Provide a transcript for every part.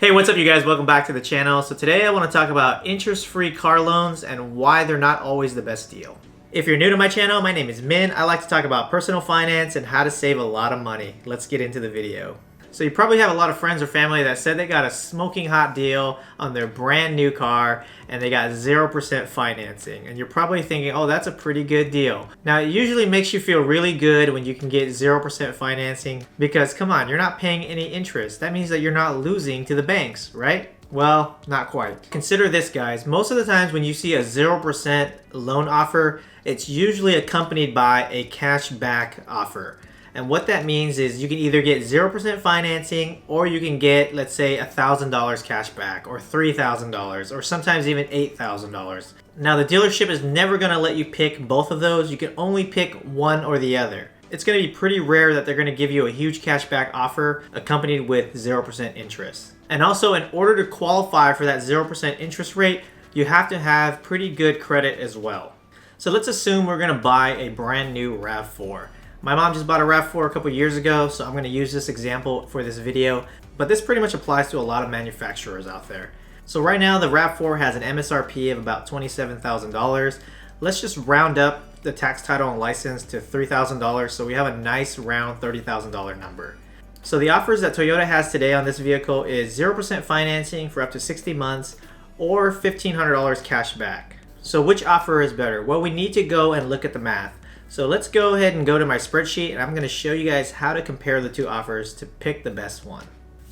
Hey, what's up you guys? Welcome back to the channel. So today I want to talk about interest-free car loans and why they're not always the best deal. If you're new to my channel, my name is Min. I like to talk about personal finance and how to save a lot of money. Let's get into the video. So you probably have a lot of friends or family that said they got a smoking hot deal on their brand new car and they got 0% financing. And you're probably thinking, oh, that's a pretty good deal. Now, it usually makes you feel really good when you can get 0% financing because, come on, you're not paying any interest. That means that you're not losing to the banks, right? Well, not quite. Consider this, guys. Most of the times when you see a 0% loan offer, it's usually accompanied by a cash back offer. And what that means is you can either get 0% financing or you can get, let's say, $1,000 cash back or $3,000 or sometimes even $8,000. Now, the dealership is never going to let you pick both of those. You can only pick one or the other. It's going to be pretty rare that they're going to give you a huge cash back offer accompanied with 0% interest. And also, in order to qualify for that 0% interest rate, you have to have pretty good credit as well. So let's assume we're going to buy a brand new RAV4. My mom just bought a RAV4 a couple years ago, so I'm going to use this example for this video, but this pretty much applies to a lot of manufacturers out there. So right now the RAV4 has an MSRP of about $27,000. Let's just round up the tax, title, and license to $3,000 so we have a nice round $30,000 number. So the offers that Toyota has today on this vehicle is 0% financing for up to 60 months or $1,500 cash back. So which offer is better? Well, we need to go and look at the math. So let's go ahead and go to my spreadsheet and I'm going to show you guys how to compare the two offers to pick the best one.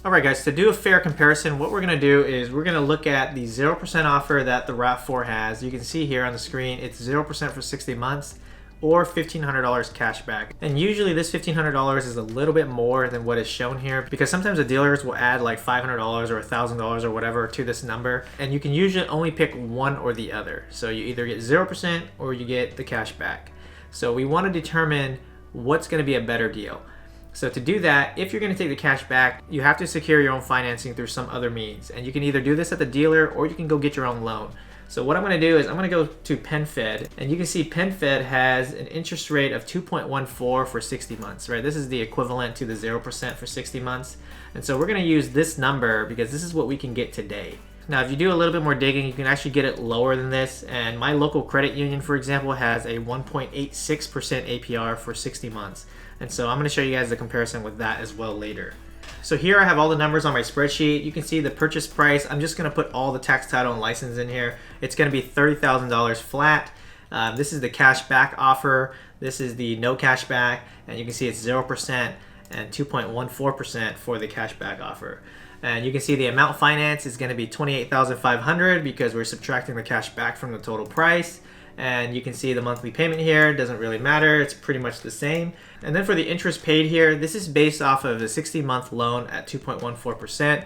Alright guys, to do a fair comparison, what we're going to do is we're going to look at the 0% offer that the RAV4 has. You can see here on the screen it's 0% for 60 months or $1,500 cash back. And usually this $1,500 is a little bit more than what is shown here because sometimes the dealers will add like $500 or $1,000 or whatever to this number, and you can usually only pick one or the other. So you either get 0% or you get the cash back. So we want to determine what's going to be a better deal. So to do that, if you're going to take the cash back, you have to secure your own financing through some other means. And you can either do this at the dealer or you can go get your own loan. So what I'm going to do is I'm going to go to PenFed, and you can see PenFed has an interest rate of 2.14 for 60 months, right? This is the equivalent to the 0% for 60 months. And so we're going to use this number because this is what we can get today. Now, if you do a little bit more digging, you can actually get it lower than this. And my local credit union, for example, has a 1.86% APR for 60 months. And so I'm going to show you guys the comparison with that as well later. So here I have all the numbers on my spreadsheet. You can see the purchase price. I'm just going to put all the tax, title, and license in here. It's going to be $30,000 flat. This is the cash back offer. This is the no cash back. And you can see it's 0% and 2.14% for the cash back offer. And you can see the amount financed is going to be $28,500 because we're subtracting the cash back from the total price. And you can see the monthly payment here. It doesn't really matter. It's pretty much the same. And then for the interest paid here, this is based off of a 60-month loan at 2.14%.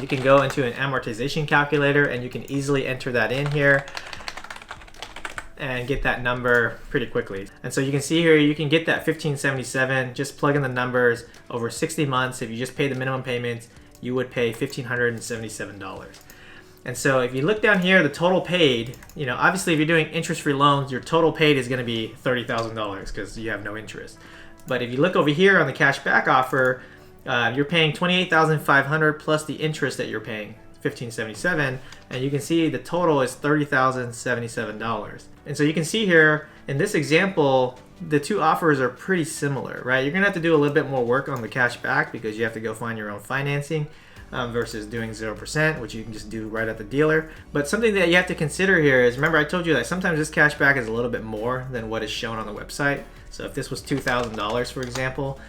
You can go into an amortization calculator and you can easily enter that in here and get that number pretty quickly. And so you can see here, you can get that $1,577. Just plug in the numbers over 60 months. If you just pay the minimum payments, you would pay $1,577. And so if you look down here, the total paid, obviously if you're doing interest-free loans, your total paid is going to be $30,000 because you have no interest. But if you look over here on the cash back offer, you're paying $28,500 plus the interest that you're paying, $1,577, and you can see the total is $30,077. And so you can see here in this example, the two offers are pretty similar, right? You're gonna have to do a little bit more work on the cash back because you have to go find your own financing versus doing 0%, which you can just do right at the dealer. But something that you have to consider here is, remember I told you that sometimes this cash back is a little bit more than what is shown on the website. So if this was $2,000, for example,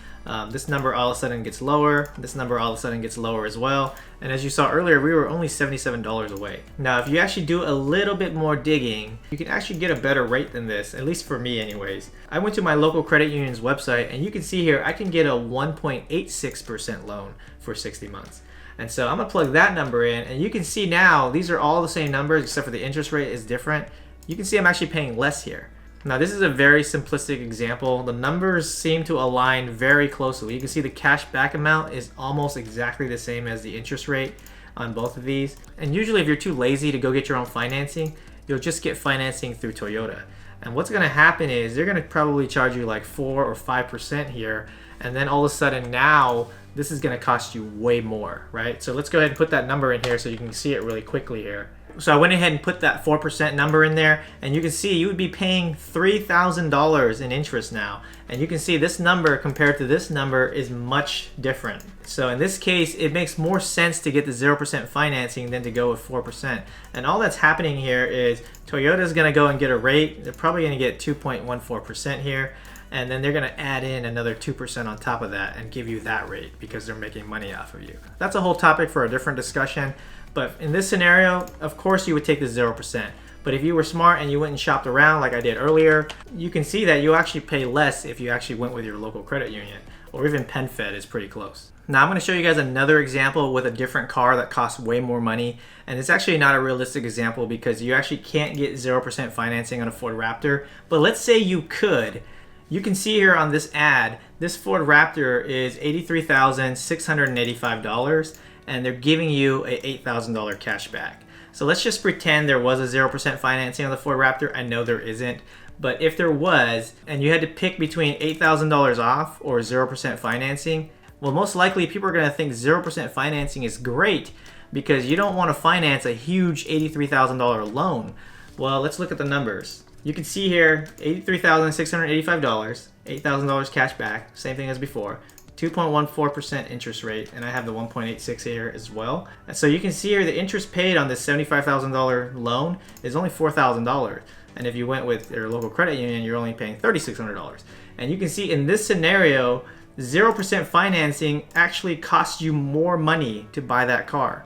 this number all of a sudden gets lower. This number all of a sudden gets lower as well. And as you saw earlier, we were only $77 away. Now, if you actually do a little bit more digging, you can actually get a better rate than this, at least for me anyways. I went to my local credit union's website and you can see here, I can get a 1.86% loan for 60 months. And so I'm gonna plug that number in and you can see now, these are all the same numbers except for the interest rate is different. You can see I'm actually paying less here. Now this is a very simplistic example. The numbers seem to align very closely. You can see the cash back amount is almost exactly the same as the interest rate on both of these. And usually if you're too lazy to go get your own financing, you'll just get financing through Toyota. And what's gonna happen is they're gonna probably charge you like 4 or 5% here. and then all of a sudden now this is going to cost you way more, right? So let's go ahead and put that number in here so you can see it really quickly here. So I went ahead and put that 4% number in there, and you can see you would be paying $3,000 in interest now. And you can see this number compared to this number is much different. So in this case, it makes more sense to get the 0% financing than to go with 4%. And all that's happening here is Toyota is going to go and get a rate. They're probably going to get 2.14% here. And then they're going to add in another 2% on top of that and give you that rate because they're making money off of you. That's a whole topic for a different discussion. But in this scenario, of course you would take the 0%. But if you were smart and you went and shopped around like I did earlier, you can see that you actually pay less if you actually went with your local credit union, or even PenFed is pretty close. Now I'm going to show you guys another example with a different car that costs way more money. And it's actually not a realistic example because you actually can't get 0% financing on a Ford Raptor. But let's say you could. You can see here on this ad, this Ford Raptor is $83,685, and they're giving you a $8,000 cash back. So let's just pretend there was a 0% financing on the Ford Raptor. I know there isn't, but if there was, and you had to pick between $8,000 off or 0% financing, well, most likely people are going to think 0% financing is great because you don't want to finance a huge $83,000 loan. Well, let's look at the numbers. You can see here, $83,685, $8,000 cash back, same thing as before, 2.14% interest rate, and I have the 1.86 here as well. And so you can see here the interest paid on this $75,000 loan is only $4,000. And if you went with your local credit union, you're only paying $3,600. And you can see in this scenario, 0% financing actually costs you more money to buy that car.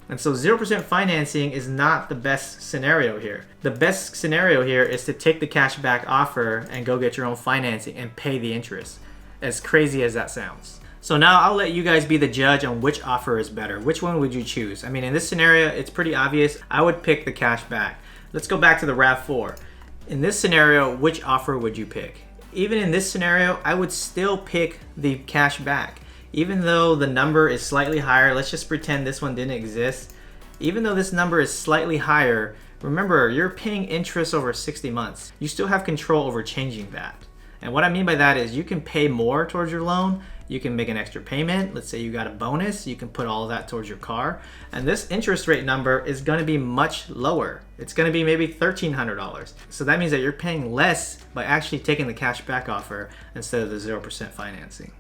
And so 0% financing is not the best scenario here. The best scenario here is to take the cash back offer and go get your own financing and pay the interest. As crazy as that sounds. So now I'll let you guys be the judge on which offer is better. Which one would you choose? I mean, in this scenario, it's pretty obvious. I would pick the cash back. Let's go back to the RAV4. In this scenario, which offer would you pick? Even in this scenario, I would still pick the cash back. Even though the number is slightly higher, let's just pretend this one didn't exist. Even though this number is slightly higher, remember, you're paying interest over 60 months. You still have control over changing that. And what I mean by that is you can pay more towards your loan, you can make an extra payment, let's say you got a bonus, you can put all of that towards your car, and this interest rate number is going to be much lower. It's going to be maybe $1,300. So that means that you're paying less by actually taking the cash back offer instead of the 0% financing.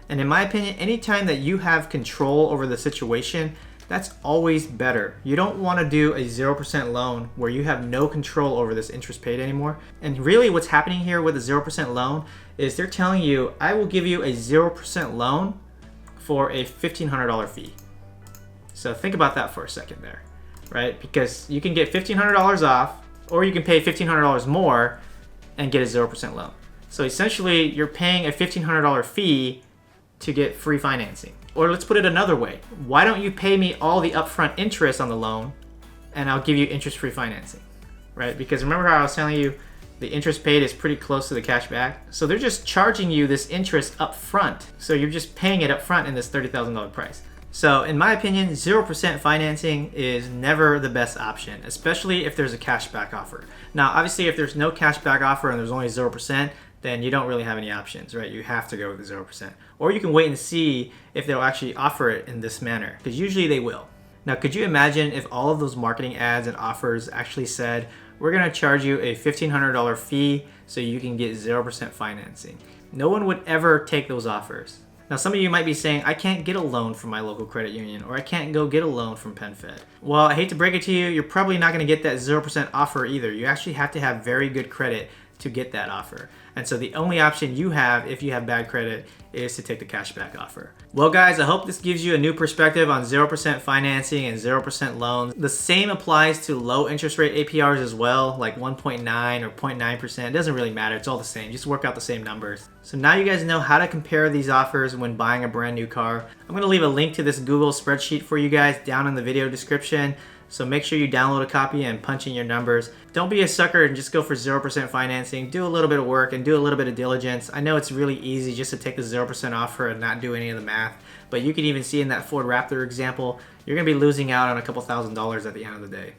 And in my opinion, anytime that you have control over the situation, that's always better. You don't want to do a 0% loan where you have no control over this interest paid anymore. And really what's happening here with a 0% loan is they're telling you, I will give you a 0% loan for a $1,500 fee. So think about that for a second there, right? Because you can get $1,500 off, or you can pay $1,500 more and get a 0% loan. So essentially you're paying a $1,500 fee to get free financing. Or let's put it another way. Why don't you pay me all the upfront interest on the loan and I'll give you interest-free financing, right? Because remember how I was telling you the interest paid is pretty close to the cash back? So they're just charging you this interest up front. So you're just paying it up front in this $30,000 price. So in my opinion, 0% financing is never the best option, especially if there's a cash back offer. Now, obviously if there's no cash back offer and there's only 0%, then you don't really have any options, right? You have to go with the 0%. Or you can wait and see if they'll actually offer it in this manner, because usually they will. Now, could you imagine if all of those marketing ads and offers actually said, we're gonna charge you a $1,500 fee so you can get 0% financing? No one would ever take those offers. Now, some of you might be saying, I can't get a loan from my local credit union, or I can't go get a loan from PenFed. Well, I hate to break it to you, you're probably not gonna get that 0% offer either. You actually have to have very good credit to get that offer. And so the only option you have if you have bad credit is to take the cashback offer. Well guys, I hope this gives you a new perspective on 0% financing and 0% loans. The same applies to low interest rate APRs as well, like 1.9 or 0.9%. It doesn't really matter, it's all the same. Just work out the same numbers. So now you guys know how to compare these offers when buying a brand new car. I'm gonna leave a link to this Google spreadsheet for you guys down in the video description. So make sure you download a copy and punch in your numbers. Don't be a sucker and just go for 0% financing. Do a little bit of work and do a little bit of diligence. I know it's really easy just to take the 0% offer and not do any of the math, but you can even see in that Ford Raptor example, you're gonna be losing out on a couple $1,000s at the end of the day.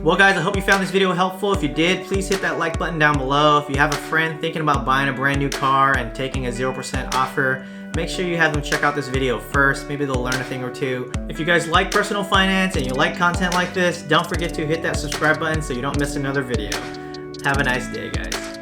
Well guys, I hope you found this video helpful. If you did, please hit that like button down below. If you have a friend thinking about buying a brand new car and taking a 0% offer, make sure you have them check out this video first. Maybe they'll learn a thing or two. If you guys like personal finance and you like content like this, don't forget to hit that subscribe button so you don't miss another video. Have a nice day, guys.